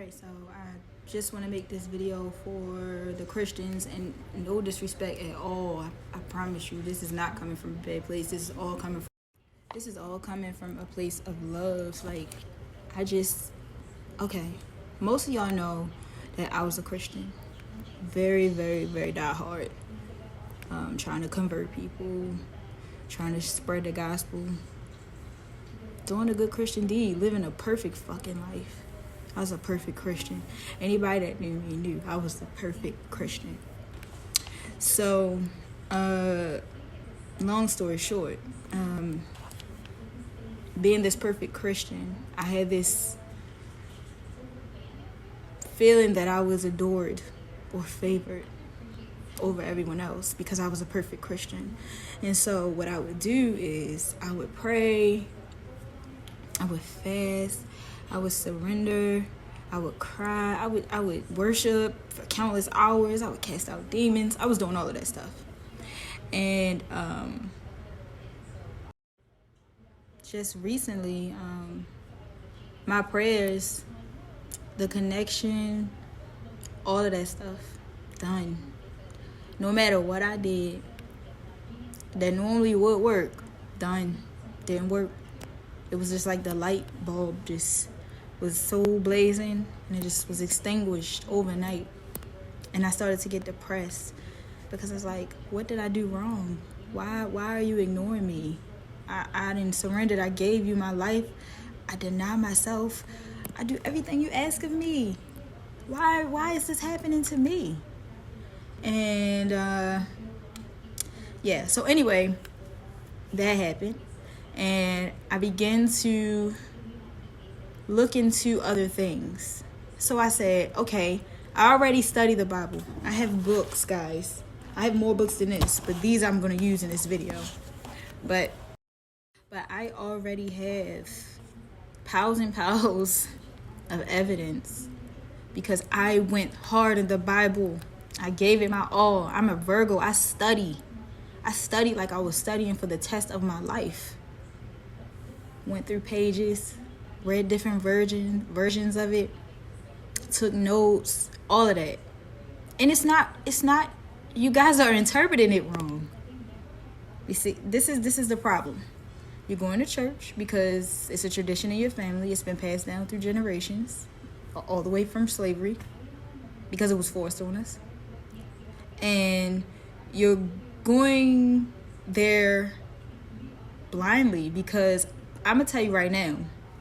Alright, so I just want to make this video for the Christians, and no disrespect at all. I promise you, this is not coming from a bad place. This is all coming from a place of love. Like, okay, most of y'all know that I was a Christian. Very, very, very diehard. Trying to convert people, trying to spread the gospel, doing a good Christian deed, living a perfect fucking life. I was a perfect Christian. Anybody that knew me knew I was the perfect Christian. So, long story short, being this perfect Christian, I had this feeling that I was adored or favored over everyone else because I was a perfect Christian. And so what I would do is I would pray, I would fast, I would surrender, I would cry, I would worship for countless hours, I would cast out demons. I was doing all of that stuff. And just recently, my prayers, the connection, all of that stuff, done. No matter what I did that normally would work, done. Didn't work. It was just like the light bulb just was so blazing and it just was extinguished overnight. And I started to get depressed because I was like, what did I do wrong? Why are you ignoring me? I didn't surrender. I gave you my life. I deny myself. I do everything you ask of me. Why is this happening to me? And yeah, so anyway, that happened. And I began to look into other things. So I said, okay, I already studied the Bible. I have books, guys. I have more books than this, but these I'm going to use in this video. But I already have piles and piles of evidence because I went hard in the Bible. I gave it my all. I'm a Virgo. I studied like I was studying for the test of my life. Went through pages, read different versions of it, took notes, all of that. And it's not, you guys are interpreting it wrong. You see, this is the problem. You're going to church because it's a tradition in your family. It's been passed down through generations, all the way from slavery, because it was forced on us. And you're going there blindly because I'm going to tell you right now,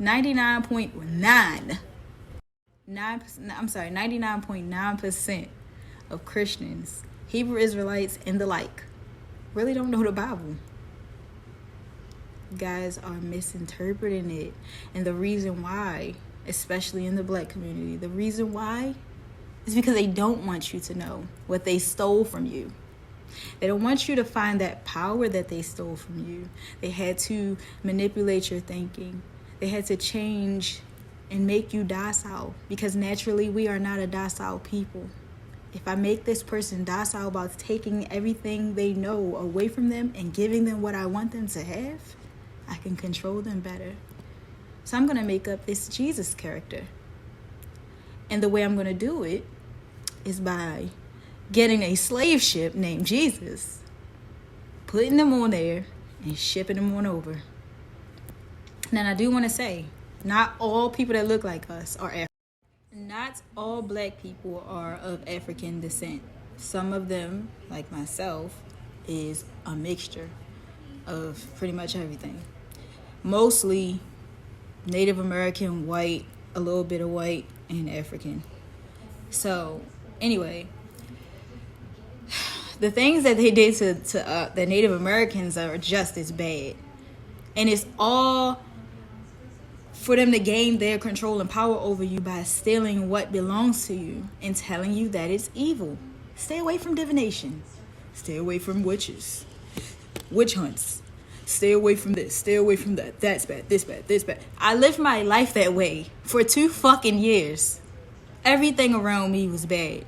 99.9% of Christians, Hebrew Israelites, and the like, really don't know the Bible. You guys are misinterpreting it. And the reason why, especially in the black community, the reason why is because they don't want you to know what they stole from you. They don't want you to find that power that they stole from you. They had to manipulate your thinking. They had to change and make you docile because naturally we are not a docile people. If I make this person docile by taking everything they know away from them and giving them what I want them to have, I can control them better. So I'm going to make up this Jesus character. And the way I'm going to do it is by getting a slave ship named Jesus, putting them on there, and shipping them on over. Now, I do want to say, not all people that look like us are African. Not all black people are of African descent. Some of them, like myself, is a mixture of pretty much everything. Mostly Native American, white, a little bit of white, and African. So, anyway, the things that they did to the Native Americans are just as bad. And it's all for them to gain their control and power over you by stealing what belongs to you and telling you that it's evil. Stay away from divination. Stay away from witches. Witch hunts. Stay away from this. Stay away from that. That's bad. This bad. This bad. I lived my life that way for 2 fucking years. Everything around me was bad.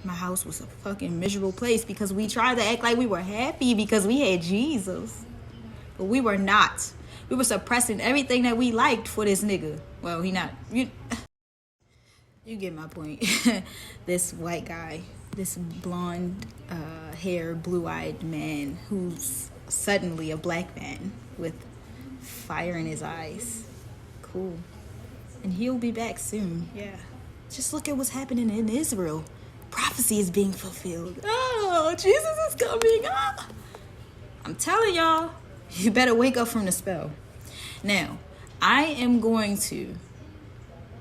My house was a fucking miserable place because we tried to act like we were happy because we had Jesus. But we were not. We were suppressing everything that we liked for this nigga. Well, he not. You get my point. This white guy, this blonde hair, blue-eyed man who's suddenly a black man with fire in his eyes. Cool. And he'll be back soon. Yeah. Just look at what's happening in Israel. Prophecy is being fulfilled. Oh, Jesus is coming. Ah. I'm telling y'all, you better wake up from the spell. Now, I am going to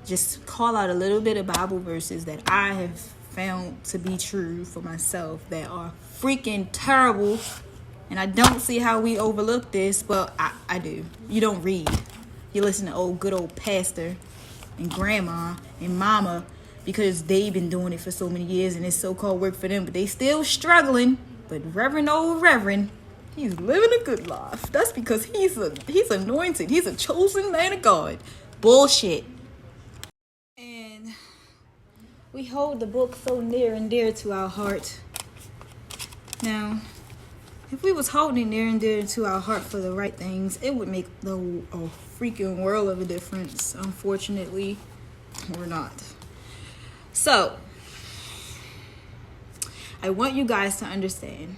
just call out a little bit of Bible verses that I have found to be true for myself that are freaking terrible. And I don't see how we overlook this, but I do. You don't read. You listen to good old pastor and grandma and mama because they've been doing it for so many years and it's so-called work for them, but they still struggling. But old Reverend, he's living a good life. That's because he's anointed. He's a chosen man of God. Bullshit. And we hold the book so near and dear to our heart. Now, if we was holding near and dear to our heart for the right things, it would make a freaking world of a difference. Unfortunately, we're not. So, I want you guys to understand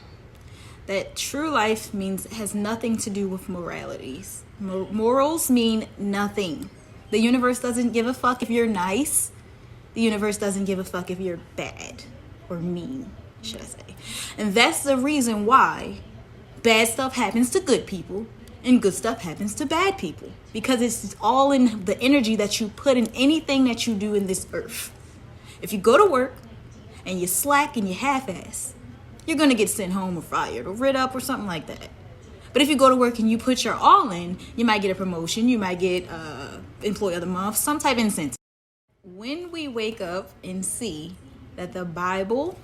that true life has nothing to do with moralities. Morals mean nothing. The universe doesn't give a fuck if you're nice. The universe doesn't give a fuck if you're bad or mean, should I say. And that's the reason why bad stuff happens to good people and good stuff happens to bad people. Because it's all in the energy that you put in anything that you do in this earth. If you go to work and you slack and you half-ass, you're going to get sent home or fired or rid up or something like that. But if you go to work and you put your all in, you might get a promotion, you might get employee of the month, some type of incentive. When we wake up and see that the Bible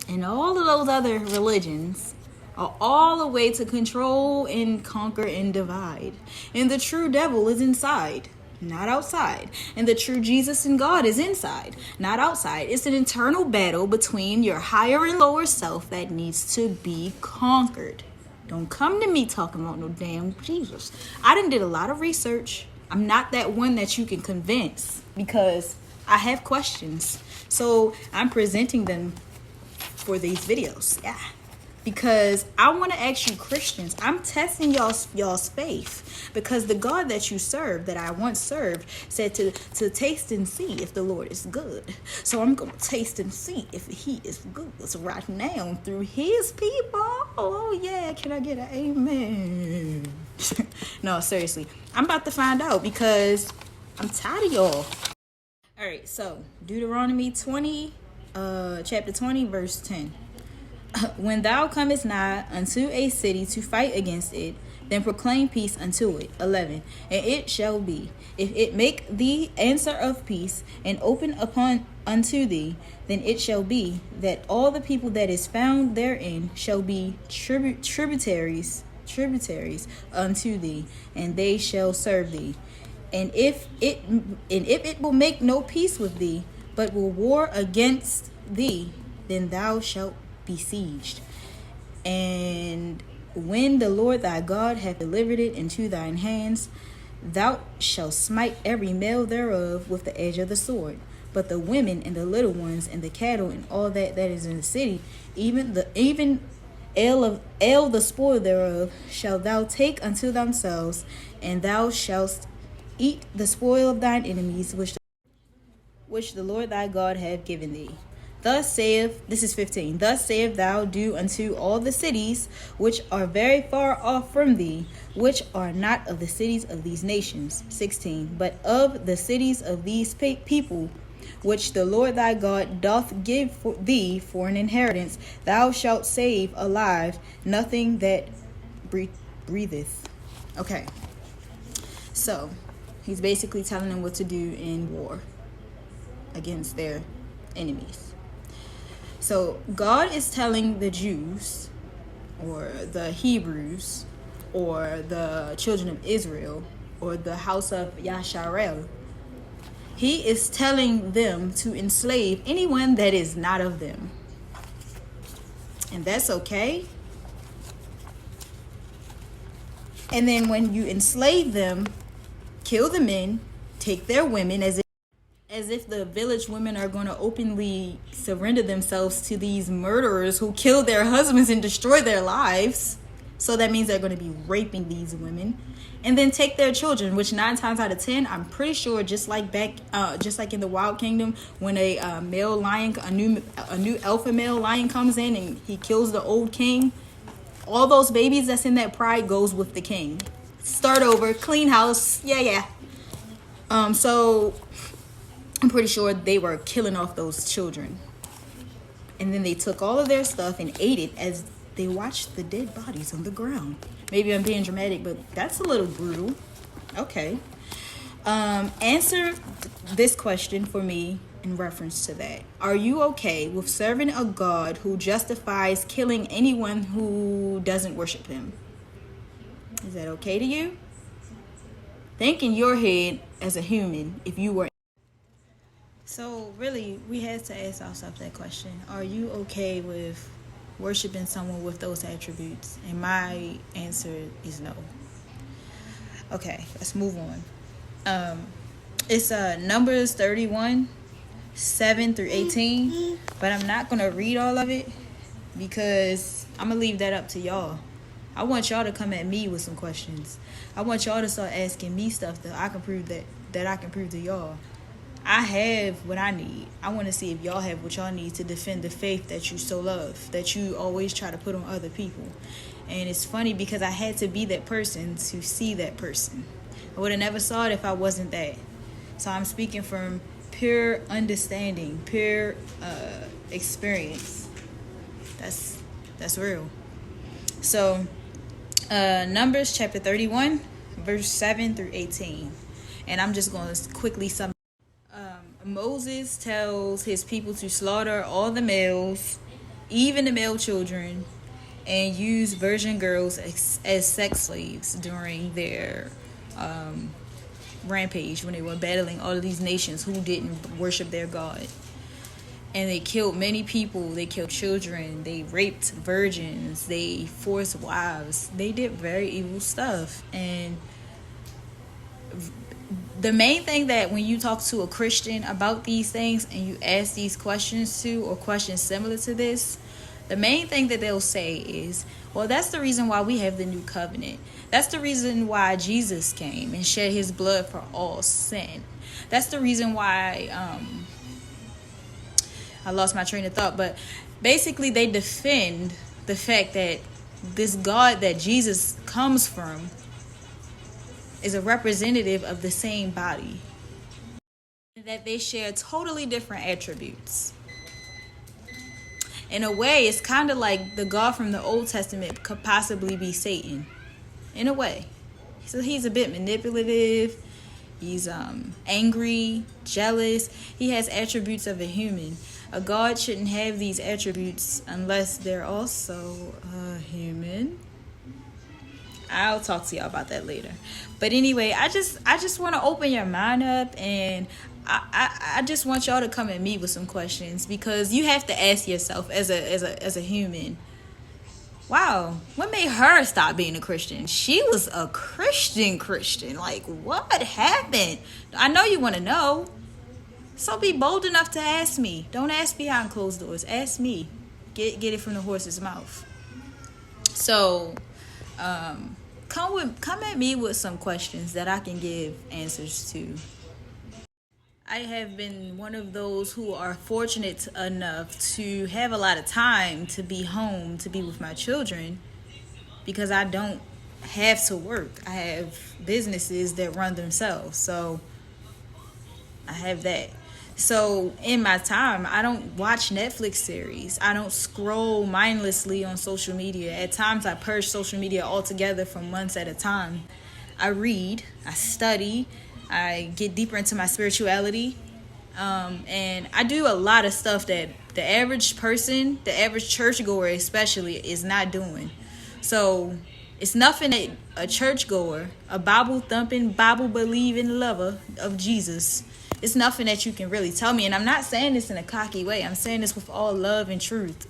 and all of those other religions are all a way to control and conquer and divide, and the true devil is inside, not outside, and the true Jesus and God is inside, not outside. It's an internal battle between your higher and lower self that needs to be conquered. Don't come to me talking about no damn Jesus. I done did a lot of research. I'm not that one that you can convince because I have questions. So I'm presenting them for these videos. Yeah. Because I want to ask you Christians, I'm testing y'all's faith. Because the God that you serve, that I once served, said to taste and see if the Lord is good. So I'm going to taste and see if he is good. So right now, through his people. Oh yeah, can I get an amen? No, seriously. I'm about to find out because I'm tired of y'all. All right, so Deuteronomy 20, chapter 20, verse 10. When thou comest nigh unto a city to fight against it, then proclaim peace unto it. 11. And it shall be, if it make thee answer of peace, and open upon unto thee, then it shall be that all the people that is found therein shall be tributaries unto thee, and they shall serve thee. And if it will make no peace with thee, but will war against thee, then thou shalt besieged. And when the Lord thy God hath delivered it into thine hands, thou shalt smite every male thereof with the edge of the sword. But the women and the little ones and the cattle and all that is in the city, even the spoil thereof, shalt thou take unto themselves, and thou shalt eat the spoil of thine enemies, which the Lord thy God hath given thee. Thus saith, this is 15, thus saith thou do unto all the cities which are very far off from thee, which are not of the cities of these nations. 16, but of the cities of these people, which the Lord thy God doth give thee for an inheritance, thou shalt save alive nothing that breatheth. Okay, so he's basically telling them what to do in war against their enemies. So God is telling the Jews, or the Hebrews, or the children of Israel, or the house of Yahusha, he is telling them to enslave anyone that is not of them. And that's okay. And then when you enslave them, kill the men, take their women As if the village women are going to openly surrender themselves to these murderers who killed their husbands and destroyed their lives. So that means they're going to be raping these women and then take their children, which 9 times out of 10, I'm pretty sure, just like in the Wild Kingdom, when a male lion, a new alpha male lion comes in and he kills the old king, all those babies that's in that pride goes with the king. Start over, clean house, yeah. So I'm pretty sure they were killing off those children. And then they took all of their stuff and ate it as they watched the dead bodies on the ground. Maybe I'm being dramatic, but that's a little brutal. Okay. Answer this question for me in reference to that. Are you okay with serving a God who justifies killing anyone who doesn't worship him? Is that okay to you? Think in your head as a human if you were. So really, we had to ask ourselves that question. Are you okay with worshiping someone with those attributes? And my answer is no. Okay, let's move on. It's Numbers 31, 7 through 18. But I'm not going to read all of it because I'm going to leave that up to y'all. I want y'all to come at me with some questions. I want y'all to start asking me stuff that I can prove that I can prove to y'all. I have what I need. I want to see if y'all have what y'all need to defend the faith that you so love, that you always try to put on other people. And it's funny because I had to be that person to see that person. I would have never saw it if I wasn't that. So I'm speaking from pure understanding, pure experience. That's real. So Numbers chapter 31, verse 7 through 18. And I'm just going to quickly sum. Moses tells his people to slaughter all the males, even the male children, and use virgin girls as sex slaves during their rampage when they were battling all of these nations who didn't worship their God. And they killed many people. They killed children. They raped virgins. They forced wives. They did very evil stuff. And the main thing that when you talk to a Christian about these things and you ask these questions to, or questions similar to this, the main thing that they'll say is, well, that's the reason why we have the new covenant. That's the reason why Jesus came and shed his blood for all sin. That's the reason why I lost my train of thought. But basically they defend the fact that this God that Jesus comes from is a representative of the same body, that they share totally different attributes. In a way, it's kind of like the God from the Old Testament could possibly be Satan. In a way. So he's a bit manipulative. He's angry, jealous. He has attributes of a human. A God shouldn't have these attributes unless they're also a human. I'll talk to y'all about that later. But anyway, I just want to open your mind up, and I just want y'all to come at me with some questions, because you have to ask yourself as a human, wow, what made her stop being a Christian? She was a Christian. Like, what happened? I know you want to know. So be bold enough to ask me. Don't ask behind closed doors. Ask me. Get it from the horse's mouth. So, come at me with some questions that I can give answers to. I have been one of those who are fortunate enough to have a lot of time to be home, to be with my children, because I don't have to work. I have businesses that run themselves, so I have that. So in my time, I don't watch Netflix series. I don't scroll mindlessly on social media. At times, I purge social media altogether for months at a time. I read, I study, I get deeper into my spirituality, and I do a lot of stuff that the average person, the average churchgoer especially, is not doing. So it's nothing that a churchgoer, a Bible-thumping, Bible-believing lover of Jesus, it's nothing that you can really tell me. And I'm not saying this in a cocky way. I'm saying this with all love and truth.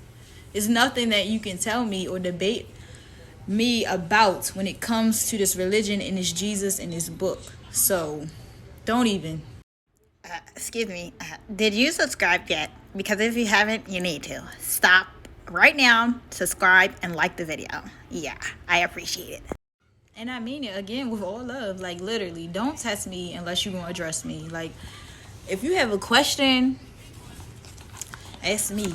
It's nothing that you can tell me or debate me about when it comes to this religion and this Jesus and this book. So don't even. excuse me, did you subscribe yet? Because if you haven't, you need to. Stop right now, subscribe, and like the video. Yeah, I appreciate it. And I mean it, again, with all love. Like, literally, don't test me unless you're going to address me. Like, if you have a question, ask me.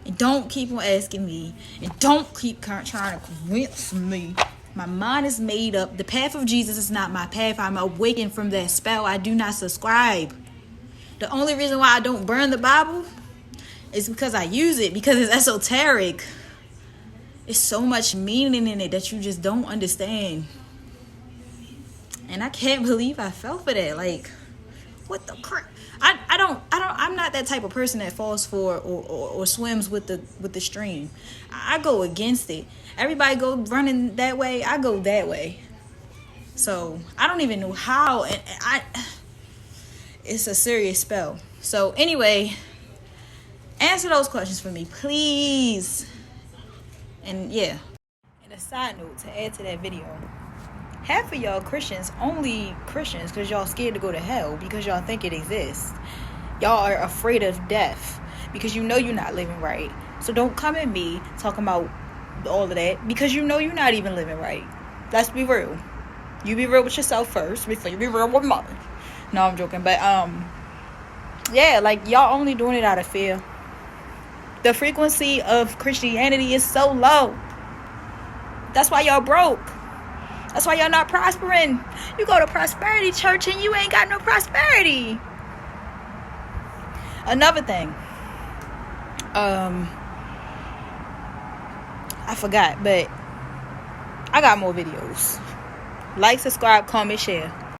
And don't keep on asking me. And don't keep trying to convince me. My mind is made up. The path of Jesus is not my path. I'm awakened from that spell. I do not subscribe. The only reason why I don't burn the Bible is because I use it. Because it's esoteric. It's so much meaning in it that you just don't understand. And I can't believe I fell for that. Like, what the crap? I'm not that type of person that falls for or swims with the stream. I go against it. Everybody go running that way, I go that way. So I don't even know how, and it's a serious spell. So anyway, answer those questions for me, please. And yeah. And a side note to add to that video, half of y'all Christians only Christians because y'all scared to go to hell because y'all think it exists. Y'all are afraid of death because you know you're not living right. So don't come at me talking about all of that because you know you're not even living right. Let's be real. You be real with yourself first before you be real with mine. No, I'm joking. But yeah, like y'all only doing it out of fear. The frequency of Christianity is so low. That's why y'all broke. That's why y'all not prospering. You go to prosperity church and you ain't got no prosperity. Another thing. I forgot, but I got more videos. Like, subscribe, comment, share.